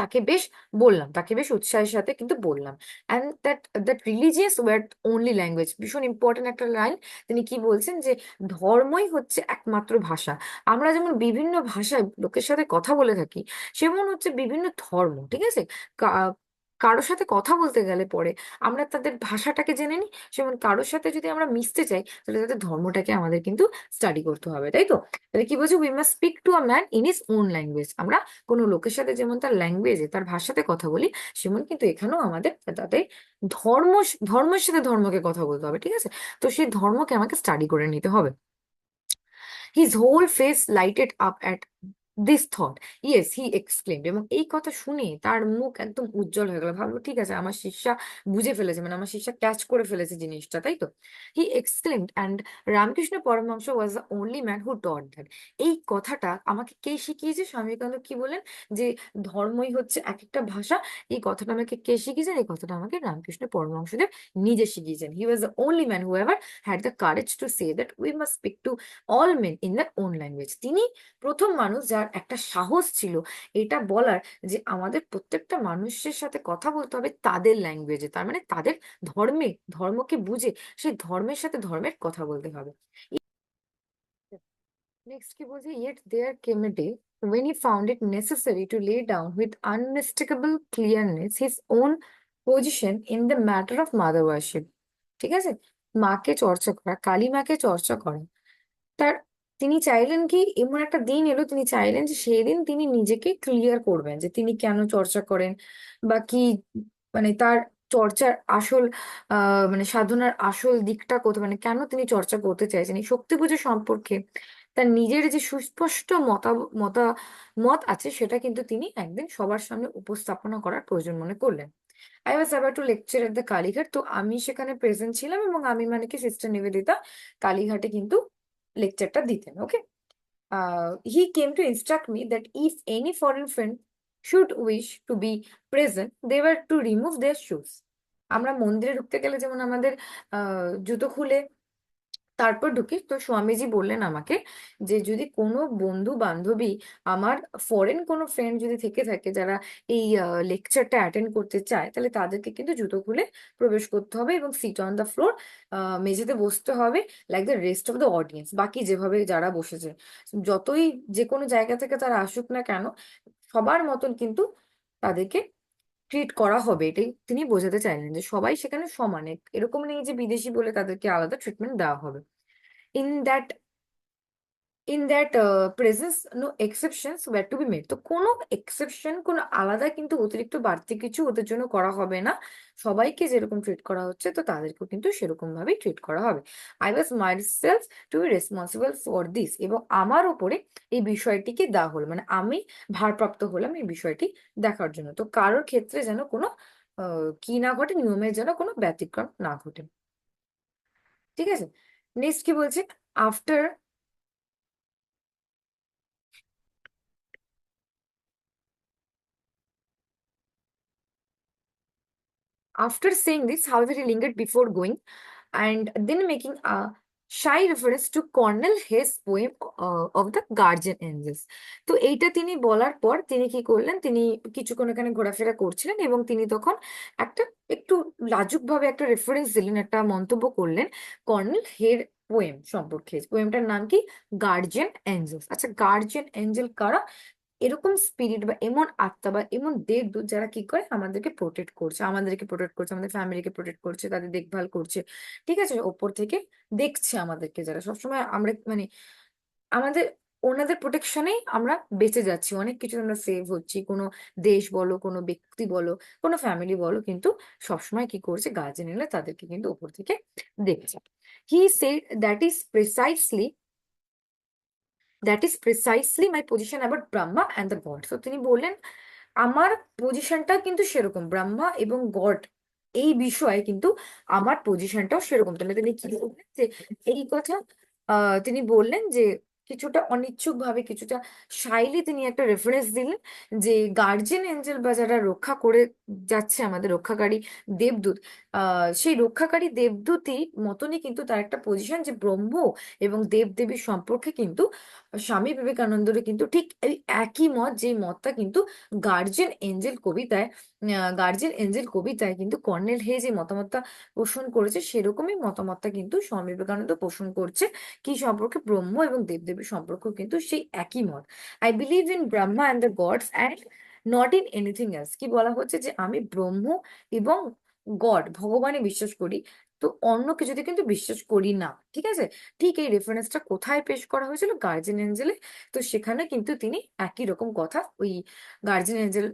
তাকে বেশ বললাম, তাকে বেশ উৎসাহের সাথে কিন্তু বললাম। And that religious word only language, ভীষণ ইম্পর্টেন্ট একটা লাইন। তিনি কি বলছেন, যে ধর্মই হচ্ছে একমাত্র ভাষা। আমরা যেমন বিভিন্ন ভাষায় লোকের সাথে কথা বলে থাকি, সেমন হচ্ছে বিভিন্ন ধর্ম, ঠিক আছে? কারোর সাথে কথা বলতে গেলে পরে আমরা তাদের ভাষাটাকে জেনে নিই, যেমন কারোর সাথে যদি আমরা মিশতে চাই, তাহলে তাদের ধর্মটাকে আমাদের কিন্তু স্টাডি করতে হবে, তাই তো? তাহলে কি বলছে, we must speak to a man in his own language. আমরা কোনো লোকের সাথে যেমন তার ল্যাঙ্গুয়েজে তার ভাষাতে কথা বলি, সেমন কিন্তু এখানেও আমাদের তাদের ধর্ম ধর্মের সাথে ধর্মকে কথা বলতে হবে, ঠিক আছে? তো সেই ধর্মকে আমাকে স্টাডি করে নিতে হবে। His whole face lighted up at this thought, yes he exclaimed. এবং এই কথা শুনে তার মুখ একদম উজ্জ্বল হয়ে গেল, ভাবলো ঠিক আছে, আমার শিষ্যা বুঝে ফেলেছে, মানে আমার শিষ্যা ক্যাচ করে ফেলেছে জিনিসটা, তাই তো? He exclaimed, and Ramakrishna Paramahamsa was the only man who taught that. এই কথাটা আমাকে কে শিখিয়েছে? স্বামী বিবেকানন্দ কি বলেন, যে ধর্মই হচ্ছে এক একটা ভাষা। এই কথাটা আমাকে কে শিখিয়েছেন? এই কথাটা আমাকে রামকৃষ্ণ পরমহংসদেব নিজে শিখিয়েছেন। He was the only man who ever had the courage to say that we must speak to all men in their own language. তিনি প্রথম মানুষ যার একটা সাহস ছিল এটা বলার, যে আমাদের প্রত্যেকটা মানুষের সাথে কথা বলতে হবে তাদের ল্যাঙ্গুয়েজে, তার মানে তাদের ধর্মে, ধর্মকে বুঝে সেই ধর্মের সাথে ধর্মের কথা বলতে হবে। নেক্সট কি বলছে, yet there came a day when he found it necessary to lay down with unmistakable clearness his own position in the matter of mother worship। ঠিক আছে, মাকে চর্চা করা, কালী মাকে চর্চা করা, তার তিনি চাইলেন কি, এমন একটা দিন এলো তিনি চাইলেন যে সেই দিন তিনি নিজেকে ক্লিয়ার করবেন, যে তিনি কেন চর্চা করেন, বা কি মানে তার চর্চার আসল মানে সাধনার আসল দিকটা কোথায়, মানে কেন তিনি চর্চা করতে চাইছেন এই শক্তি পুজো সম্পর্কে তার নিজের যে সুস্পষ্ট মতামত আছে, সেটা কিন্তু তিনি একদিন সবার সামনে উপস্থাপনা করার প্রয়োজন মনে করলেন। I was about to lecture at the Kalighat. তো আমি সেখানে প্রেজেন্ট ছিলাম, এবং আমি মানে কি সিস্টার নিবেদিতা কালীঘাটে কিন্তু লেকচারটা দিতেন। Okay, he came to instruct me that if any foreign friend should wish to be present they were to remove their shoes. আমরা মন্দিরে ঢুকতে গেলে যেমন আমাদের জুতো খুলে তারপর ঢুকি তো স্বামীজি বললেন আমাকে যে যদি কোনো বন্ধু বান্ধবী আমার ফরেন কোনো ফ্রেন্ড যদি থেকে থাকে যারা এই লেকচারটা অ্যাটেন্ড করতে চায় তাহলে তাদেরকে কিন্তু জুতো খুলে প্রবেশ করতে হবে এবং সিট অন দ্য ফ্লোর, মেঝেতে বসতে হবে like the rest of the audience, বাকি যেভাবে যারা বসেছে যতই যে কোনো জায়গা থেকে তারা আসুক না কেন সবার মতন কিন্তু তাদেরকে ট্রিট করা হবে। এটাই তিনি বোঝাতে চাইলেন যে সবাই সেখানে সমানে, এরকম নেই যে বিদেশি বলে তাদেরকে আলাদা ট্রিটমেন্ট দেওয়া হবে। in that presence no exceptions were to be made, তো কোনো এক্সেপশন কোনো আলাদা কিন্তু অতিরিক্ত বাড়তি কিছু ওদের জন্য করা হবে না। সবাইকে যেরকম ট্রিট করা হচ্ছে তো তাদেরকেও কিন্তু সেরকম ভাবেই ট্রিট করা হবে। I was myself two be responsible for this, এবং আমার উপরে এই বিষয়টিকে দেওয়া হলো, মানে আমি ভারপ্রাপ্ত হলাম এই বিষয়টি দেখার জন্য, তো কারোর ক্ষেত্রে যেন কোনো কি না ঘটে, নিয়মের যেন কোনো ব্যতিক্রম না ঘটে। ঠিক আছে, নেক্সট কি বলছে, after After saying this, however, he lingered before going, and then making a shy reference to Cornell Hayes' poem of the Guardian Angels. তো এইটা তিনি বলার পর তিনি কি করলেন, তিনি কিছুক্ষণ এখানে ঘোরাফেরা করছিলেন এবং তিনি তখন একটা একটু লাজুকভাবে একটা রেফারেন্স দিলেন, একটা মন্তব্য করলেন কর্নেল হের পোয়েম সম্পর্কে। পোয়েমটার নাম কি? Guardian angels. আচ্ছা, গার্জিয়ান এঞ্জেল কারা? এরকম স্পিরিট বা এমন আত্মা বা এমন দেবদূত যারা কি করে আমাদেরকে প্রোটেক্ট করছে, আমাদেরকে প্রোটেক্ট করছে, আমাদের ফ্যামিলিকে প্রোটেক্ট করছে, তাদের দেখভাল করছে। ঠিক আছে, ওপর থেকে দেখছে আমাদেরকে, যারা সবসময় আমরা মানে আমাদের ওনাদের প্রোটেকশনেই আমরা বেঁচে যাচ্ছি, অনেক কিছু আমরা সেভ হচ্ছি। কোনো দেশ বলো, কোনো ব্যক্তি বলো, কোনো ফ্যামিলি বলো, কিন্তু সবসময় কি করছে, গার্জেন এলে তাদেরকে কিন্তু ওপর থেকে দেখছে। He said that is precisely my position about Brahma and the god. তো তিনি বললেন আমার পজিশনটা কিন্তু সেরকম, ব্রহ্মা এবং গড এই বিষয়ে কিন্তু আমার পজিশনটাও সেরকম। তাহলে তিনি কি বললেন যে এই কথা তিনি বললেন যে কিছুটা অনিচ্ছুক ভাবে, কিছুটা শাইলি তিনি একটা রেফারেন্স দিলেন যে গার্জিয়ান এঞ্জেল বা যারা রক্ষা করে যাচ্ছে, আমাদের রক্ষাকারী দেবদূত, সেই রক্ষাকারী দেবদূতই মতনই কিন্তু তার একটা পজিশন, যে ব্রহ্ম এবং দেবদেবীর সম্পর্কে কিন্তু স্বামী বিবেকানন্দের কিন্তু ঠিক এই একই মত, যে মতটা কিন্তু গার্জিয়ান এঞ্জেল কবিতায় কিন্তু কর্নেল হে যে মতামতটা পোষণ করেছে সেরকমই মতামতটা কিন্তু স্বামী বিবেকানন্দ পোষণ করছে কি সম্পর্কে, ব্রহ্ম এবং দেবদেবীর সম্পর্ক কিন্তু সেই একই মত। I believe in Brahma and the gods and not in anything else. কি বলা হচ্ছে, যে আমি ব্রহ্ম এবং গড ভগবানে বিশ্বাস করি, তো অন্য কিছুতে কিন্তু বিশ্বাস করি না। ঠিক আছে, ঠিক এই রেফারেন্সটা কোথায় পেশ করা হয়েছিল? গার্জিয়ান এঞ্জেলে। তো সেখানে কিন্তু তিনি একই রকম কথা, ওই গার্জিয়ান এঞ্জেল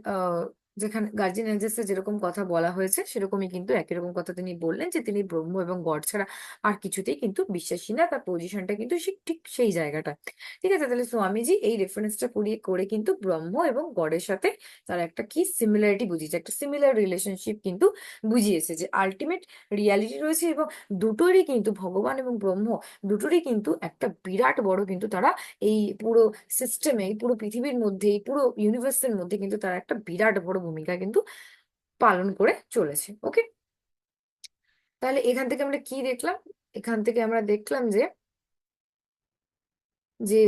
যেখানে গার্জিয়ান এঞ্জেলসে যেরকম কথা বলা হয়েছে সেরকমই কিন্তু একই রকম কথা তিনি বললেন, যে তিনি ব্রহ্ম এবং গড ছাড়া আর কিছুতেই কিন্তু বিশ্বাসী না, তার পজিশনটা কিন্তু ঠিক সেই জায়গাটা। ঠিক আছে, তাহলে স্বামীজি এই রেফারেন্সটা করিয়ে করে কিন্তু ব্রহ্ম এবং গডের সাথে তার একটা কি সিমিলারিটি বুঝিয়েছে, একটা সিমিলার রিলেশনশিপ কিন্তু বুঝিয়েছে, যে আলটিমেট রিয়ালিটি রয়েছে এবং দুটোরই কিন্তু ভগবান এবং ব্রহ্ম দুটোরই কিন্তু একটা বিরাট বড় কিন্তু তারা এই পুরো সিস্টেমে, এই পুরো পৃথিবীর মধ্যে, এই পুরো ইউনিভার্সের মধ্যে কিন্তু তারা একটা বিরাট বড় ভূমিকা কিন্তু পালন করে চলেছে। ওকে, তাহলে এখান থেকে আমরা কি দেখলাম? এখান থেকে আমরা দেখলাম যে যে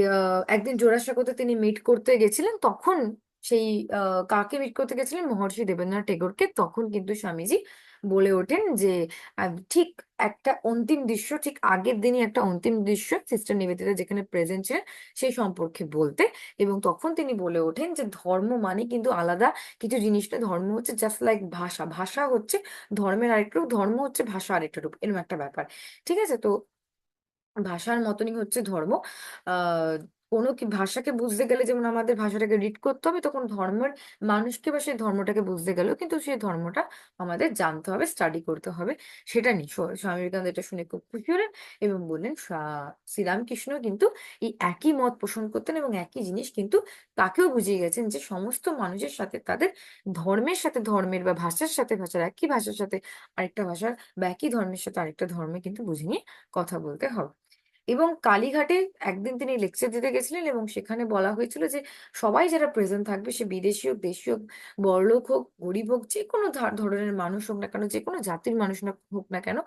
একদিন জোড়াসাঁকোতে তিনি মিট করতে গেছিলেন, তখন সেই কাকে মিট করতে গেছিলেন? মহর্ষি দেবেন্দ্রনাথ টেগোরকে। তখন কিন্তু স্বামীজি বলে ওঠেন যে ঠিক একটা অন্তিম দৃশ্য, ঠিক আগের দিনই একটা অন্তিম দৃশ্য সিস্টার নিবেদিতা যেখানে প্রেজেন্ট ছিলেন সেই সম্পর্কে বলতে, এবং তখন তিনি বলে ওঠেন যে ধর্ম মানে কিন্তু আলাদা কিছু জিনিস না, ধর্ম হচ্ছে জাস্ট লাইক ভাষা, ভাষা হচ্ছে ধর্মের আরেকটা রূপ, ধর্ম হচ্ছে ভাষা আরেকটা রূপ, এরকম একটা ব্যাপার। ঠিক আছে, তো ভাষার মতনই হচ্ছে ধর্ম। আহ কোনো কি ভাষাকে বুঝতে গেলে যেমন আমাদের ভাষাটাকে রিড করতে হবে, তখন ধর্মের মানুষকে বা সেই ধর্মটাকে বুঝতে গেলেও কিন্তু সেই ধর্মটা আমাদের জানতে হবে, স্টাডি করতে হবে। সেটা নিয়ে স্বামী বিবেকানন্দ এটা শুনে খুব খুশি হলেন এবং বললেন শ্রীরামকৃষ্ণ কিন্তু এই একই মত পোষণ করতেন এবং একই জিনিস কিন্তু তাকেও বুঝিয়ে গেছেন, যে সমস্ত মানুষের সাথে তাদের ধর্মের সাথে ধর্মের বা ভাষার সাথে ভাষার, একই ভাষার সাথে আরেকটা ভাষার বা একই ধর্মের সাথে আরেকটা ধর্মে কিন্তু বুঝে নিয়ে কথা বলতে হবে। এবং কালীঘাটে একদিন তিনি লেকচার দিতে গেছিলেন এবং সেখানে বলা হয়েছিল যে সবাই যারা প্রেজেন্ট থাকবে, সে বিদেশি হোক, দেশি হোক, বড়লোক হোক, গরিব হোক, যে কোনো ধরনের মানুষ হোক না কেন, যে কোনো জাতির মানুষ না হোক না কেন,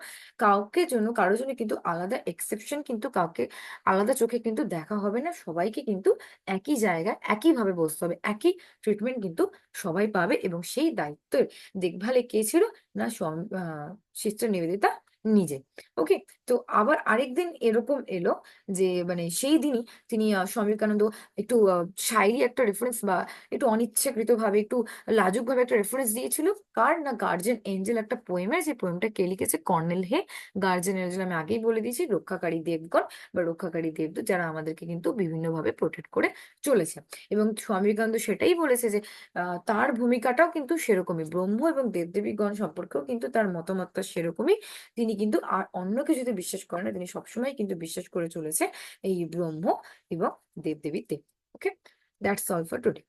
কারোর জন্য কিন্তু আলাদা এক্সেপশন, কিন্তু কাউকে আলাদা চোখে কিন্তু দেখা হবে না। সবাইকে কিন্তু একই জায়গায় একইভাবে বসতে হবে, একই ট্রিটমেন্ট কিন্তু সবাই পাবে। এবং সেই দায়িত্বের দেখভালে কে ছিল না, সিস্টার নিবেদিতা নিজে। ওকে। তো আবার আরেকদিন এরকম এলো যে মানে সেই দিনই তিনি স্বামী বিবেকানন্দ একটু শাইরি একটা রেফারেন্স, বা একটু অনিচ্ছাকৃত ভাবে, একটু লাজুক ভাবে একটা রেফারেন্স দিয়েছিল কার না, গার্জেন এঞ্জেল একটা পোয়েমের। যে পোয়েমটা কে লিখেছে? কর্নেল হে। গার্জেন এঞ্জেল আমি আগেই বলে দিয়েছি, রক্ষাকারী দেবগণ বা রক্ষাকারী দেবদূত, যারা আমাদেরকে কিন্তু বিভিন্নভাবে প্রোটেক্ট করে চলেছে। এবং স্বামী বিবেকানন্দ সেটাই বলেছে যে তার ভূমিকাটাও কিন্তু সেরকমই, ব্রহ্ম এবং দেবদেবীগণ সম্পর্কেও কিন্তু তার মতামতটা সেরকমই। তিনি কিন্তু আর অন্য কিছুতে বিশ্বাস করেন না, তিনি সবসময় কিন্তু বিশ্বাস করে চলেছে এই ব্রহ্ম এবং দেবদেবীতে। ওকে, দ্যাটস অল ফর টুডে।